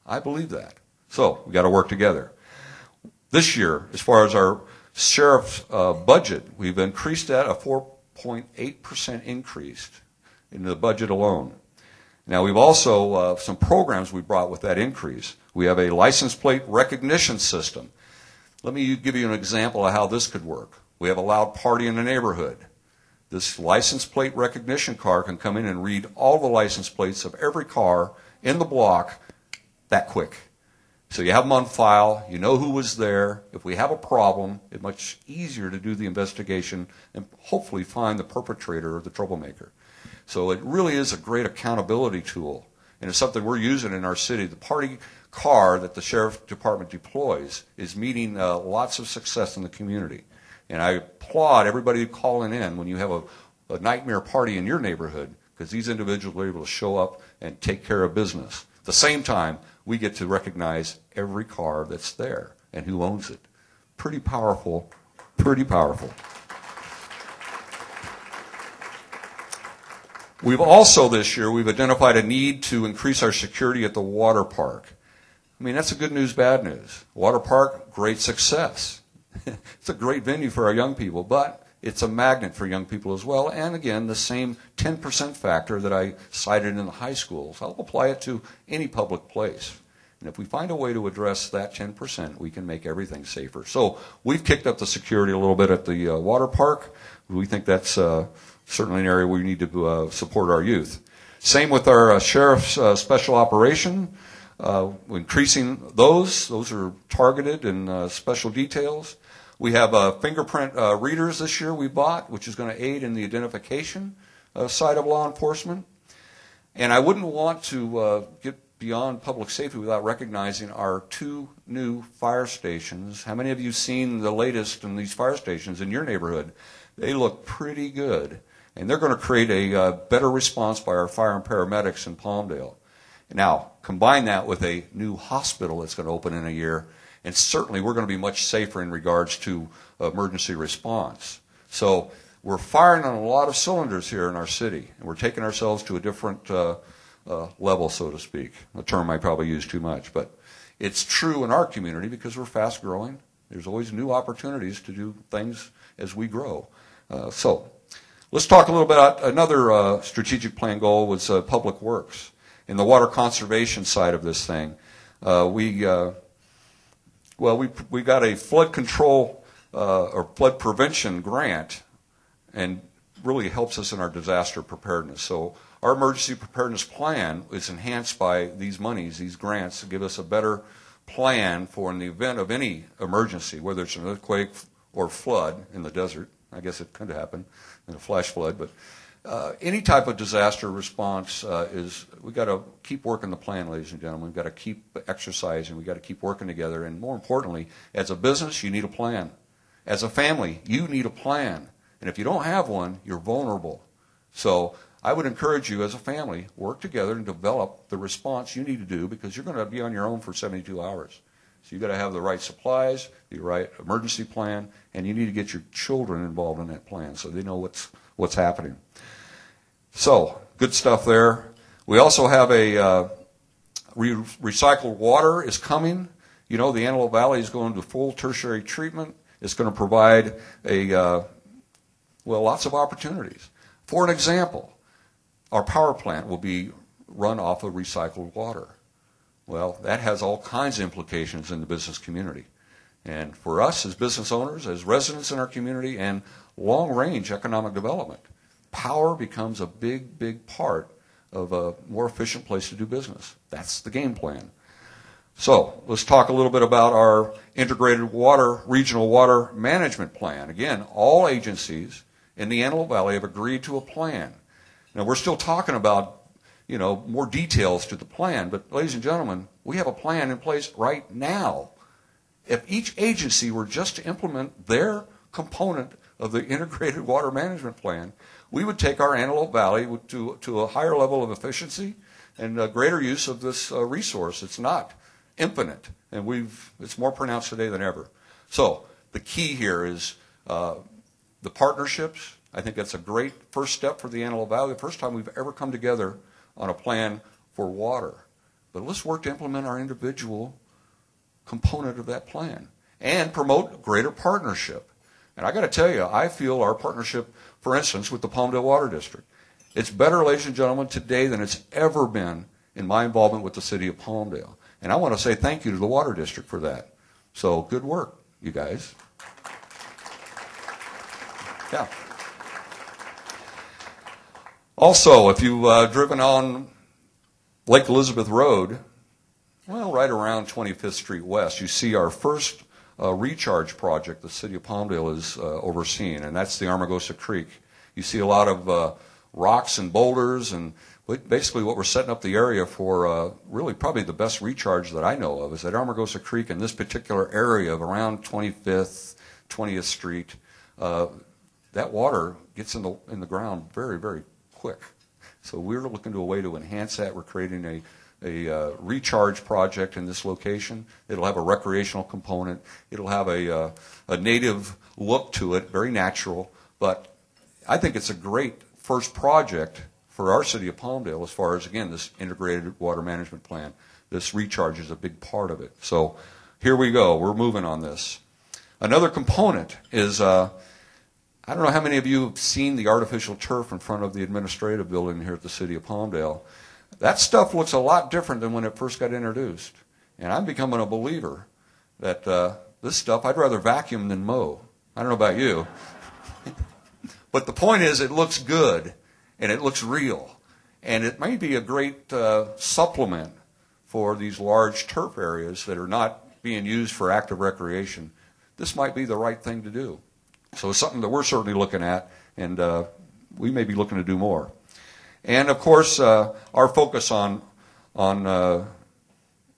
I believe that. So we got to work together. This year, as far as our sheriff's budget, we've increased that a 4.8% increase in the budget alone. Now, we've also, some programs we brought with that increase. We have a license plate recognition system. Let me give you an example of how this could work. We have a loud party in the neighborhood. This license plate recognition car can come in and read all the license plates of every car in the block that quick. So you have them on file, you know who was there. If we have a problem, it's much easier to do the investigation and hopefully find the perpetrator or the troublemaker. So it really is a great accountability tool, and it's something we're using in our city. The party car that the Sheriff's Department deploys is meeting lots of success in the community. And I applaud everybody calling in when you have a nightmare party in your neighborhood, because these individuals are able to show up and take care of business. At the same time, we get to recognize every car that's there and who owns it. Pretty powerful, pretty powerful. We've also this year, we've identified a need to increase our security at the water park. I mean, that's a good news, bad news. Water park, great success. It's a great venue for our young people, but it's a magnet for young people as well. And again, the same 10% factor that I cited in the high schools, I'll apply it to any public place. And if we find a way to address that 10%, we can make everything safer. So we've kicked up the security a little bit at the water park. We think that's certainly an area where we need to support our youth. Same with our sheriff's special operation. Increasing those. Those are targeted and special details. We have fingerprint readers this year we bought, which is going to aid in the identification side of law enforcement. And I wouldn't want to get beyond public safety without recognizing our 2 new fire stations. How many of you have seen the latest in these fire stations in your neighborhood? They look pretty good. And they're going to create a better response by our fire and paramedics in Palmdale. Now, combine that with a new hospital that's going to open in a year, and certainly we're going to be much safer in regards to emergency response. So we're firing on a lot of cylinders here in our city, and we're taking ourselves to a different level, so to speak. A term I probably use too much, but it's true in our community because we're fast growing. There's always new opportunities to do things as we grow. So let's talk a little bit about another strategic plan goal was public works. In the water conservation side of this thing, we got a flood control or flood prevention grant, and really helps us in our disaster preparedness. So our emergency preparedness plan is enhanced by these monies, these grants, to give us a better plan for in the event of any emergency, whether it's an earthquake or flood in the desert. I guess it could happen in a flash flood, but any type of disaster response we've got to keep working the plan, ladies and gentlemen. We've got to keep exercising. We've got to keep working together. And more importantly, as a business, you need a plan. As a family, you need a plan. And if you don't have one, you're vulnerable. So I would encourage you as a family, work together and develop the response you need to do, because you're going to be on your own for 72 hours. So you've got to have the right supplies, the right emergency plan, and you need to get your children involved in that plan so they know what's happening. So, good stuff there. We also have a recycled water is coming. You know, the Antelope Valley is going to full tertiary treatment. It's going to provide lots of opportunities. For an example, our power plant will be run off of recycled water. Well, that has all kinds of implications in the business community. And for us as business owners, as residents in our community, and long-range economic development, power becomes a big, big part of a more efficient place to do business. That's the game plan. So let's talk a little bit about our integrated regional water management plan. Again, all agencies in the Antelope Valley have agreed to a plan. Now, we're still talking about, more details to the plan, but ladies and gentlemen, we have a plan in place right now. If each agency were just to implement their component of the integrated water management plan, we would take our Antelope Valley to a higher level of efficiency and a greater use of this resource. It's not infinite, and it's more pronounced today than ever. So the key here is the partnerships. I think that's a great first step for the Antelope Valley. The first time we've ever come together on a plan for water. but let's work to implement our individual component of that plan and promote greater partnership. And I got to tell you, I feel our partnership, for instance, with the Palmdale Water District, it's better, ladies and gentlemen, today than it's ever been in my involvement with the city of Palmdale. And I want to say thank you to the Water District for that. So good work, you guys. Yeah. Also, if you've driven on Lake Elizabeth Road, well, right around 25th Street West, you see our first recharge project the city of Palmdale is overseeing, and that's the Amargosa Creek. You see a lot of rocks and boulders, and basically what we're setting up the area for, really probably the best recharge that I know of is at Amargosa Creek in this particular area of around 25th, 20th Street. That water gets in the ground very, very quick. So we're looking to a way to enhance that. We're creating a recharge project in this location. It'll have a recreational component. It'll have a native look to it, very natural. But I think it's a great first project for our city of Palmdale as far as, again, this integrated water management plan. This recharge is a big part of it. So here we go. We're moving on this. Another component is, I don't know how many of you have seen the artificial turf in front of the administrative building here at the city of Palmdale. That stuff looks a lot different than when it first got introduced. And I'm becoming a believer that this stuff, I'd rather vacuum than mow. I don't know about you. But the point is, it looks good, and it looks real. And it may be a great supplement for these large turf areas that are not being used for active recreation. This might be the right thing to do. So it's something that we're certainly looking at, and we may be looking to do more. And, of course, our focus on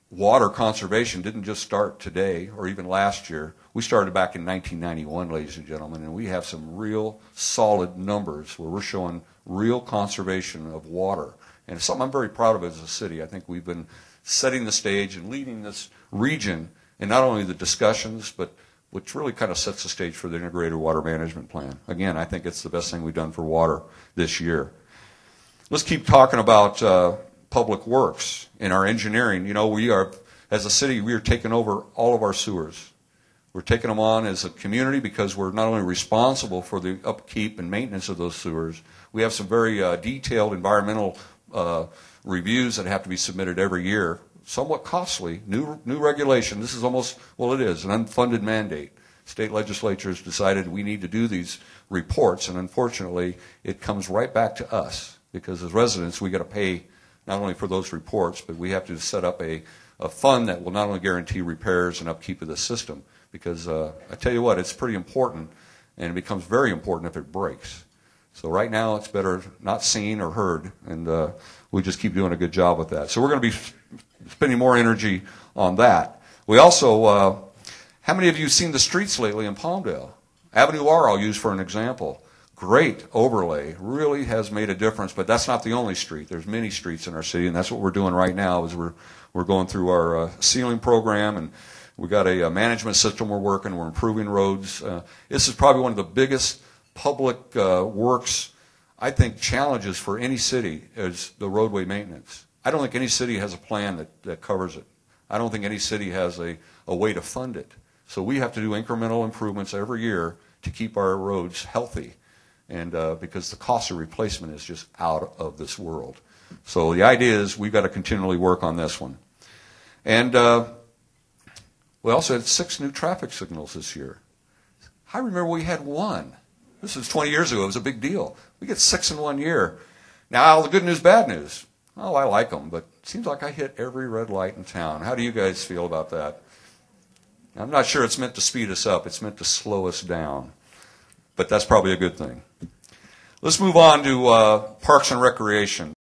water conservation didn't just start today or even last year. We started back in 1991, ladies and gentlemen, and we have some real solid numbers where we're showing real conservation of water. And it's something I'm very proud of as a city. I think we've been setting the stage and leading this region in not only the discussions, but which really kind of sets the stage for the integrated water management plan. Again, I think it's the best thing we've done for water this year. Let's keep talking about public works and our engineering. You know, we are, as a city, we are taking over all of our sewers. We're taking them on as a community because we're not only responsible for the upkeep and maintenance of those sewers, we have some very detailed environmental reviews that have to be submitted every year. Somewhat costly, new regulation. This is almost, well, it is an unfunded mandate. State legislatures decided we need to do these reports, and unfortunately, it comes right back to us because as residents, we got to pay not only for those reports, but we have to set up a fund that will not only guarantee repairs and upkeep of the system, because I tell you what, it's pretty important, and it becomes very important if it breaks. So right now, it's better not seen or heard, and we just keep doing a good job with that. So we're going to be spending more energy on that. We also, how many of you have seen the streets lately in Palmdale? Avenue R I'll use for an example. Great overlay, really has made a difference, but that's not the only street. There's many streets in our city, and that's what we're doing right now is we're going through our sealing program, and we've got a management system we're working. We're improving roads. This is probably one of the biggest public works, I think, challenges for any city is the roadway maintenance. I don't think any city has a plan that covers it. I don't think any city has a way to fund it. So we have to do incremental improvements every year to keep our roads healthy, and because the cost of replacement is just out of this world. So the idea is we've got to continually work on this one. And we also had 6 new traffic signals this year. I remember we had 1. This was 20 years ago. It was a big deal. We get 6 in 1 year. Now, the good news, bad news. Oh, I like them, but it seems like I hit every red light in town. How do you guys feel about that? I'm not sure it's meant to speed us up. It's meant to slow us down. But that's probably a good thing. Let's move on to Parks and Recreation.